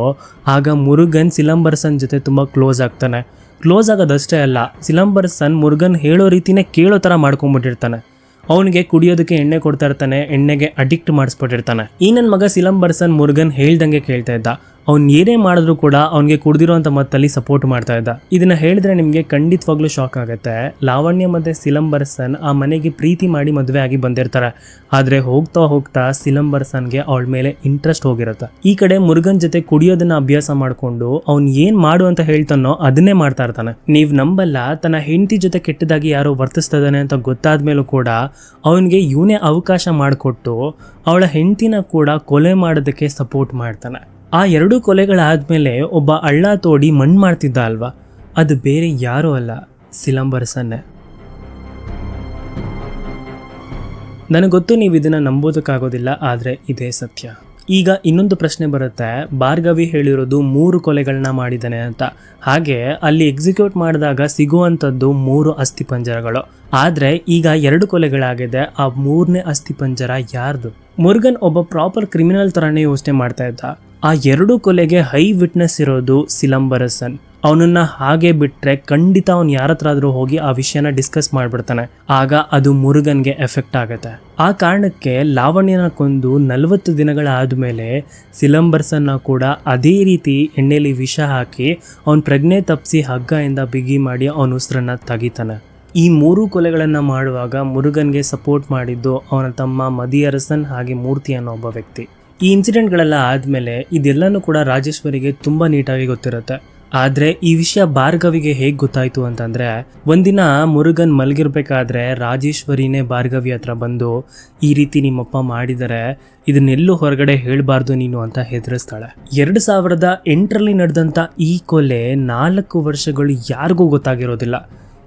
ಆಗ ಮುರುಗನ್ ಸಿಲಂಬರಸನ್ ಜೊತೆ ತುಂಬ ಕ್ಲೋಸ್ ಆಗ್ತಾನೆ. ಕ್ಲೋಸ್ ಆಗೋದಷ್ಟೇ ಅಲ್ಲ, ಸಿಲಂಬರಸನ್ ಮುರುಗನ್ ಹೇಳೋ ರೀತಿನೇ ಕೇಳೋ ಥರ ಮಾಡ್ಕೊಂಡ್ಬಿಟ್ಟಿರ್ತಾನೆ. ಅವನಿಗೆ ಕುಡಿಯೋದಕ್ಕೆ ಎಣ್ಣೆ ಕೊಡ್ತಾ ಇರ್ತಾನೆ, ಎಣ್ಣೆಗೆ ಅಡಿಕ್ಟ್ ಮಾಡಿಸ್ಬಿಟ್ಟಿರ್ತಾನೆ. ಈ ನನ್ನ ಮಗ ಸಿಲಂಬರಸನ್ ಮುರುಗನ್ ಹೇಳ್ದಂಗೆ ಕೇಳ್ತಾ ಇದ್ದ. ಅವ್ನು ಏನೇ ಮಾಡಿದ್ರು ಕೂಡ ಅವ್ನಿಗೆ ಕುಡ್ದಿರೋಂಥ ಮತ್ತಲ್ಲಿ ಸಪೋರ್ಟ್ ಮಾಡ್ತಾ ಇದ್ದ. ಇದನ್ನ ಹೇಳಿದ್ರೆ ನಿಮಗೆ ಖಂಡಿತವಾಗ್ಲೂ ಶಾಕ್ ಆಗುತ್ತೆ. ಲಾವಣ್ಯ ಮತ್ತು ಸಿಲಂಬರಸನ್ ಆ ಮನೆಗೆ ಪ್ರೀತಿ ಮಾಡಿ ಮದುವೆ ಆಗಿ ಬಂದಿರ್ತಾರೆ. ಆದರೆ ಹೋಗ್ತಾ ಹೋಗ್ತಾ ಸಿಲಂಬರಸನ್ಗೆ ಅವಳ ಮೇಲೆ ಇಂಟ್ರೆಸ್ಟ್ ಹೋಗಿರುತ್ತೆ. ಈ ಕಡೆ ಮುರುಗನ್ ಜೊತೆ ಕುಡಿಯೋದನ್ನ ಅಭ್ಯಾಸ ಮಾಡಿಕೊಂಡು ಅವ್ನು ಏನು ಮಾಡು ಅಂತ ಹೇಳ್ತಾನೋ ಅದನ್ನೇ ಮಾಡ್ತಾ ಇರ್ತಾನೆ. ನೀವು ನಂಬಲ್ಲ, ತನ್ನ ಹೆಂಡತಿ ಜೊತೆ ಕೆಟ್ಟದಾಗಿ ಯಾರೋ ವರ್ತಿಸ್ತಾ ಇದ್ದಾನೆ ಅಂತ ಗೊತ್ತಾದ ಮೇಲೂ ಕೂಡ ಅವನಿಗೆ ಇವನೇ ಅವಕಾಶ ಮಾಡಿಕೊಟ್ಟು ಅವಳ ಹೆಂಡತಿನ ಕೂಡ ಕೊಲೆ ಮಾಡೋದಕ್ಕೆ ಸಪೋರ್ಟ್ ಮಾಡ್ತಾನೆ. ಆ 2 ಕೊಲೆಗಳಾದಮೇಲೆ ಒಬ್ಬ ಹಳ್ಳ ತೋಡಿ ಮಣ್ಣು ಮಾಡ್ತಿದ್ದ ಅಲ್ವಾ, ಅದು ಬೇರೆ ಯಾರೂ ಅಲ್ಲ, ಸಿಲಂಬರಸನ್ನೇ. ನನಗೆ ಗೊತ್ತು ನೀವು ಇದನ್ನು ನಂಬೋದಕ್ಕಾಗೋದಿಲ್ಲ, ಆದರೆ ಇದೇ ಸತ್ಯ. ಈಗ ಇನ್ನೊಂದು ಪ್ರಶ್ನೆ ಬರುತ್ತೆ, ಭಾರ್ಗವಿ ಹೇಳಿರೋದು 3 ಕೊಲೆಗಳನ್ನ ಮಾಡಿದ್ದಾನೆ ಅಂತ. ಹಾಗೆ ಅಲ್ಲಿ ಎಕ್ಸಿಕ್ಯೂಟ್ ಮಾಡಿದಾಗ ಸಿಗುವಂಥದ್ದು 3 ಅಸ್ಥಿಪಂಜರಗಳು. ಆದರೆ ಈಗ 2 ಕೊಲೆಗಳಾಗಿದೆ. ಆ 3ನೇ ಅಸ್ಥಿಪಂಜರ ಯಾರ್ದು? ಮುರುಗನ್ ಒಬ್ಬ ಪ್ರಾಪರ್ ಕ್ರಿಮಿನಲ್ ಥರನೇ ಯೋಚನೆ ಮಾಡ್ತಾ ಇದ್ದ. ಆ 2 ಕೊಲೆಗೆ ಹೈ ವಿಟ್ನೆಸ್ ಇರೋದು ಸಿಲಂಬರಸನ್. ಅವನನ್ನ ಹಾಗೆ ಬಿಟ್ಟರೆ ಖಂಡಿತ ಅವ್ನು ಯಾರ ಹತ್ರ ಆದರೂ ಹೋಗಿ ಆ ವಿಷಯನ ಡಿಸ್ಕಸ್ ಮಾಡಿಬಿಡ್ತಾನೆ. ಆಗ ಅದು ಮುರುಗನ್ಗೆ ಎಫೆಕ್ಟ್ ಆಗುತ್ತೆ. ಆ ಕಾರಣಕ್ಕೆ ಲಾವಣ್ಯನ ಕೊಂದು 40 ದಿನಗಳಾದಮೇಲೆ ಸಿಲಂಬರಸನ್ನ ಕೂಡ ಅದೇ ರೀತಿ ಎಣ್ಣೆಲಿ ವಿಷ ಹಾಕಿ ಅವನ ಪ್ರಜ್ಞೆ ತಪ್ಪಿಸಿ ಹಗ್ಗದಿಂದ ಬಿಗಿ ಮಾಡಿ ಅವನ ಉಸಿರನ್ನ ತೆಗಿತಾನೆ. ಈ 3 ಕೊಲೆಗಳನ್ನು ಮಾಡುವಾಗ ಮುರುಗನ್ಗೆ ಸಪೋರ್ಟ್ ಮಾಡಿದ್ದು ಅವನ ತಮ್ಮ ಮದಿಯರಸನ್ ಹಾಗೆ ಮೂರ್ತಿ ಅನ್ನೋ ಒಬ್ಬ ವ್ಯಕ್ತಿ. ಈ ಇನ್ಸಿಡೆಂಟ್ಗಳೆಲ್ಲ ಆದಮೇಲೆ ಇದೆಲ್ಲನೂ ಕೂಡ ರಾಜೇಶ್ವರಿಗೆ ತುಂಬ ನೀಟಾಗಿ ಗೊತ್ತಿರುತ್ತೆ. ಆದರೆ ಈ ವಿಷಯ ಭಾರ್ಗವಿಗೆ ಹೇಗೆ ಗೊತ್ತಾಯಿತು ಅಂತಂದರೆ, ಒಂದಿನ ಮುರುಗನ್ ಮಲಗಿರ್ಬೇಕಾದ್ರೆ ರಾಜೇಶ್ವರಿನೇ ಭಾರ್ಗವಿ ಹತ್ರ ಬಂದು ಈ ರೀತಿ ನಿಮ್ಮಪ್ಪ ಮಾಡಿದರೆ ಇದನ್ನೆಲ್ಲೂ ಹೊರಗಡೆ ಹೇಳಬಾರ್ದು ನೀನು ಅಂತ ಹೆದರಿಸ್ತಾಳೆ. 2008ರಲ್ಲಿ ನಡೆದಂಥ ಈ ಕೊಲೆ 4 ವರ್ಷಗಳು ಯಾರಿಗೂ ಗೊತ್ತಾಗಿರೋದಿಲ್ಲ.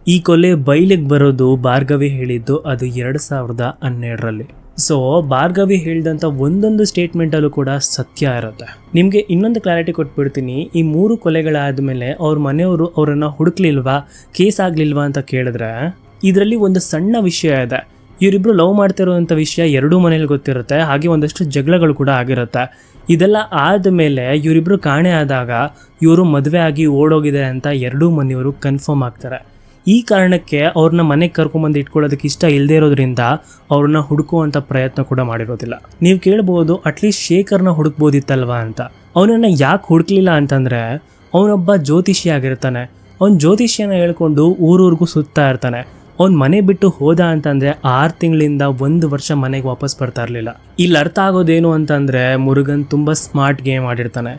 ಈ ಕೊಲೆ ಬಯಲಿಗೆ ಬರೋದು ಭಾರ್ಗವಿ ಹೇಳಿದ್ದು ಅದು 2012ರಲ್ಲಿ. ಸೊ ಭಾರ್ಗವಿ ಹೇಳಿದಂಥ ಒಂದೊಂದು ಸ್ಟೇಟ್ಮೆಂಟಲ್ಲೂ ಕೂಡ ಸತ್ಯ ಇರುತ್ತೆ. ನಿಮಗೆ ಇನ್ನೊಂದು ಕ್ಲಾರಿಟಿ ಕೊಟ್ಬಿಡ್ತೀನಿ. ಈ 3 ಕೊಲೆಗಳಾದಮೇಲೆ ಅವ್ರ ಮನೆಯವರು ಅವರನ್ನು ಹುಡುಕ್ಲಿಲ್ವಾ, ಕೇಸ್ ಆಗಲಿಲ್ವಾ ಅಂತ ಕೇಳಿದ್ರೆ ಇದರಲ್ಲಿ ಒಂದು ಸಣ್ಣ ವಿಷಯ ಇದೆ. ಇವರಿಬ್ಬರು ಲವ್ ಮಾಡ್ತಿರೋಂಥ ವಿಷಯ 2 ಮನೇಲಿ ಗೊತ್ತಿರುತ್ತೆ. ಹಾಗೆ ಒಂದಷ್ಟು ಜಗಳಗಳು ಕೂಡ ಆಗಿರುತ್ತೆ. ಇದೆಲ್ಲ ಆದಮೇಲೆ ಇವರಿಬ್ಬರು ಕಾಣೆ ಆದಾಗ ಇವರು ಮದುವೆ ಆಗಿ ಓಡೋಗಿದೆ ಅಂತ 2 ಮನೆಯವರು ಕನ್ಫರ್ಮ್ ಆಗ್ತಾರೆ. ಈ ಕಾರಣಕ್ಕೆ ಅವ್ರನ್ನ ಮನೆಗೆ ಕರ್ಕೊಂಬಂದು ಇಟ್ಕೊಳ್ಳೋದಕ್ಕೆ ಇಷ್ಟ ಇಲ್ಲದೆ ಇರೋದ್ರಿಂದ ಅವ್ರನ್ನ ಹುಡುಕುವಂಥ ಪ್ರಯತ್ನ ಕೂಡ ಮಾಡಿರೋದಿಲ್ಲ. ನೀವು ಕೇಳ್ಬೋದು, ಅಟ್ಲೀಸ್ಟ್ ಶೇಖರ್ನ ಹುಡುಕ್ಬೋದಿತ್ತಲ್ವಾ ಅಂತ. ಅವನನ್ನು ಯಾಕೆ ಹುಡುಕ್ಲಿಲ್ಲ ಅಂತಂದರೆ, ಅವನೊಬ್ಬ ಜ್ಯೋತಿಷಿ ಆಗಿರ್ತಾನೆ. ಅವ್ನು ಜ್ಯೋತಿಷ್ಯನ ಹೇಳ್ಕೊಂಡು ಊರೂರಿಗೂ ಸುತ್ತಾ ಇರ್ತಾನೆ. ಅವ್ನು ಮನೆ ಬಿಟ್ಟು ಹೋದ ಅಂತಂದರೆ 6 ತಿಂಗಳಿಂದ 1 ವರ್ಷ ಮನೆಗೆ ವಾಪಸ್ ಬರ್ತಾ ಇರಲಿಲ್ಲ. ಇಲ್ಲಿ ಅರ್ಥ ಆಗೋದೇನು ಅಂತಂದರೆ, ಮುರುಗನ್ ತುಂಬ ಸ್ಮಾರ್ಟ್ ಗೇಮ್ ಆಡಿರ್ತಾನೆ.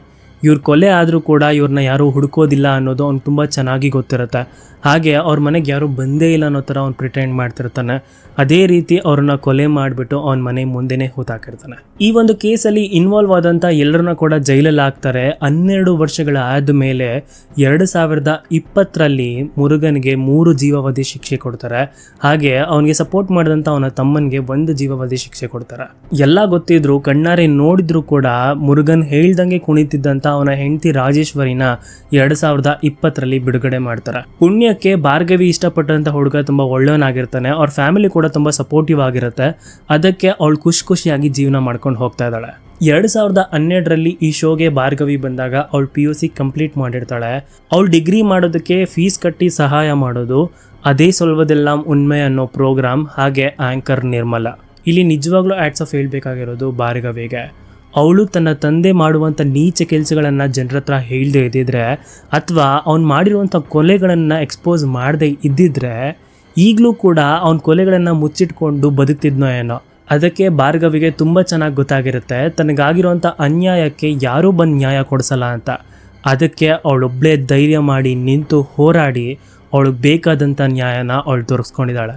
ಇವ್ರ ಕೊಲೆ ಆದರೂ ಕೂಡ ಇವ್ರನ್ನ ಯಾರೂ ಹುಡುಕೋದಿಲ್ಲ ಅನ್ನೋದು ಅವ್ನು ತುಂಬ ಚೆನ್ನಾಗಿ ಗೊತ್ತಿರುತ್ತೆ. ಹಾಗೆ ಅವ್ರ ಮನೆಗೆ ಯಾರೂ ಬಂದೇ ಇಲ್ಲ ಅನ್ನೋ ಥರ ಅವ್ನು ಪ್ರಿಟೆಂಡ್ ಮಾಡ್ತಿರ್ತಾನೆ. ಅದೇ ರೀತಿ ಅವ್ರನ್ನ ಕೊಲೆ ಮಾಡಿಬಿಟ್ಟು ಅವ್ನ ಮನೆ ಮುಂದೆನೇ ಹೂತಾಕಿರ್ತಾನೆ. ಈ ಒಂದು ಕೇಸಲ್ಲಿ ಇನ್ವಾಲ್ವ್ ಆದಂಥ ಎಲ್ಲರನ್ನ ಕೂಡ ಜೈಲಲ್ಲಿ ಹಾಕ್ತಾರೆ. 12 ವರ್ಷಗಳ ಆದಮೇಲೆ 2020ರಲ್ಲಿ ಮುರುಗನ್ಗೆ 3 ಜೀವಾವಧಿ ಶಿಕ್ಷೆ ಕೊಡ್ತಾರೆ. ಹಾಗೆ ಅವನಿಗೆ ಸಪೋರ್ಟ್ ಮಾಡಿದಂಥ ಅವನ ತಮ್ಮನಿಗೆ 1 ಜೀವಾವಧಿ ಶಿಕ್ಷೆ ಕೊಡ್ತಾರೆ. ಎಲ್ಲ ಗೊತ್ತಿದ್ರು, ಕಣ್ಣಾರೆ ನೋಡಿದ್ರು ಕೂಡ ಮುರುಗನ್ ಹೇಳ್ದಂಗೆ ಕುಣಿತಿದ್ದಂಥ ಅವನ ಹೆಂಡತಿ ರಾಜೇಶ್ವರಿನ 2020ರಲ್ಲಿ ಬಿಡುಗಡೆ ಮಾಡ್ತಾರೆ. ಪುಣ್ಯಕ್ಕೆ ಭಾರ್ಗವಿ ಇಷ್ಟಪಟ್ಟಂತ ಹುಡುಗ ತುಂಬ ಒಳ್ಳೆಯವನಾಗಿರ್ತಾನೆ. ಅವ್ರ ಫ್ಯಾಮಿಲಿ ಕೂಡ ತುಂಬ ಸಪೋರ್ಟಿವ್ ಆಗಿರುತ್ತೆ. ಅದಕ್ಕೆ ಅವಳು ಖುಷಿಯಾಗಿ ಜೀವನ ಮಾಡ್ಕೊಂಡು ಹೋಗ್ತಾ ಇದ್ದಾಳೆ. 2012ರಲ್ಲಿ ಈ ಶೋಗೆ ಭಾರ್ಗವಿ ಬಂದಾಗ ಅವಳು PUC ಕಂಪ್ಲೀಟ್ ಮಾಡಿರ್ತಾಳೆ. ಅವಳು ಡಿಗ್ರಿ ಮಾಡೋದಕ್ಕೆ ಫೀಸ್ ಕಟ್ಟಿ ಸಹಾಯ ಮಾಡೋದು ಅದೇ ಸೊಲ್ವದೆಲ್ಲಾಂ ಉಣ್ಮೆ ಅನ್ನೋ ಪ್ರೋಗ್ರಾಮ್. ಹಾಗೆ ಆ್ಯಂಕರ್ ನಿರ್ಮಲಾ. ಇಲ್ಲಿ ನಿಜವಾಗ್ಲೂ ಆ್ಯಡ್ಸ್ ಆಫ್ ಹೇಳ್ಬೇಕಾಗಿರೋದು ಭಾರ್ಗವಿಗೆ. ಅವಳು ತನ್ನ ತಂದೆ ಮಾಡುವಂಥ ನೀಚ ಕೆಲಸಗಳನ್ನು ಜನರ ಹತ್ರ ಹೇಳದೇ ಇದ್ದಿದ್ರೆ, ಅಥವಾ ಅವ್ನು ಮಾಡಿರುವಂಥ ಕೊಲೆಗಳನ್ನು ಎಕ್ಸ್ಪೋಸ್ ಮಾಡದೇ ಇದ್ದಿದ್ರೆ, ಈಗಲೂ ಕೂಡ ಅವನ ಕೊಲೆಗಳನ್ನು ಮುಚ್ಚಿಟ್ಕೊಂಡು ಬದುಕ್ತಿದ್ನೋ ಏನೋ. ಅದಕ್ಕೆ ಭಾರ್ಗವಿಗೆ ತುಂಬ ಚೆನ್ನಾಗಿ ಗೊತ್ತಾಗಿರುತ್ತೆ ತನಗಾಗಿರುವಂಥ ಅನ್ಯಾಯಕ್ಕೆ ಯಾರೂ ಬಂದು ನ್ಯಾಯ ಕೊಡಿಸಲ್ಲ ಅಂತ. ಅದಕ್ಕೆ ಅವಳೊಬ್ಬಳೇ ಧೈರ್ಯ ಮಾಡಿ ನಿಂತು ಹೋರಾಡಿ ಅವಳಿಗೆ ಬೇಕಾದಂಥ ನ್ಯಾಯನ ಅವಳು ದೊರಕಿಸ್ಕೊಂಡಿದ್ದಾಳೆ.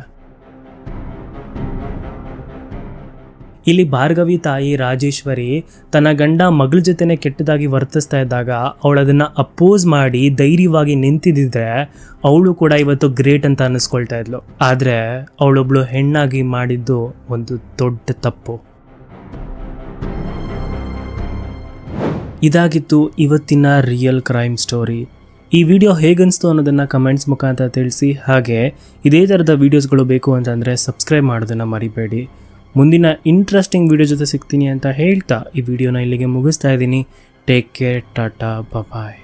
ಇಲ್ಲಿ ಭಾರ್ಗವಿ ತಾಯಿ ರಾಜೇಶ್ವರಿ ತನ್ನ ಗಂಡ ಮಗಳ ಜೊತೆನೆ ಕೆಟ್ಟದಾಗಿ ವರ್ತಿಸ್ತಾ ಇದ್ದಾಗ ಅವಳು ಅದನ್ನು ಅಪೋಸ್ ಮಾಡಿ ಧೈರ್ಯವಾಗಿ ನಿಂತಿದ್ದಿದ್ರೆ ಅವಳು ಕೂಡ ಇವತ್ತು ಗ್ರೇಟ್ ಅಂತ ಅನ್ನಿಸ್ಕೊಳ್ತಾ ಇದ್ಲು. ಆದರೆ ಅವಳೊಬ್ಳು ಹೆಣ್ಣಾಗಿ ಮಾಡಿದ್ದು ಒಂದು ದೊಡ್ಡ ತಪ್ಪು. ಇದಾಗಿತ್ತು ಇವತ್ತಿನ ರಿಯಲ್ ಕ್ರೈಮ್ ಸ್ಟೋರಿ. ಈ ವಿಡಿಯೋ ಹೇಗನ್ನಿಸ್ತು ಅನ್ನೋದನ್ನು ಕಮೆಂಟ್ಸ್ ಮುಖಾಂತರ ತಿಳಿಸಿ. ಹಾಗೆ ಇದೇ ಥರದ ವೀಡಿಯೋಸ್ಗಳು ಬೇಕು ಅಂತಂದರೆ ಸಬ್ಸ್ಕ್ರೈಬ್ ಮಾಡೋದನ್ನು ಮರಿಬೇಡಿ. ಮುಂದಿನ ಇಂಟ್ರೆಸ್ಟಿಂಗ್ ವಿಡಿಯೋ ಜೊತೆ ಸಿಗ್ತೀನಿ ಅಂತ ಹೇಳ್ತಾ ಈ ವಿಡಿಯೋನ ಇಲ್ಲಿಗೆ ಮುಗಿಸ್ತಾ ಇದ್ದೀನಿ. ಟೇಕ್ ಕೇರ್, ಟಾಟಾ, ಬಾಯ್.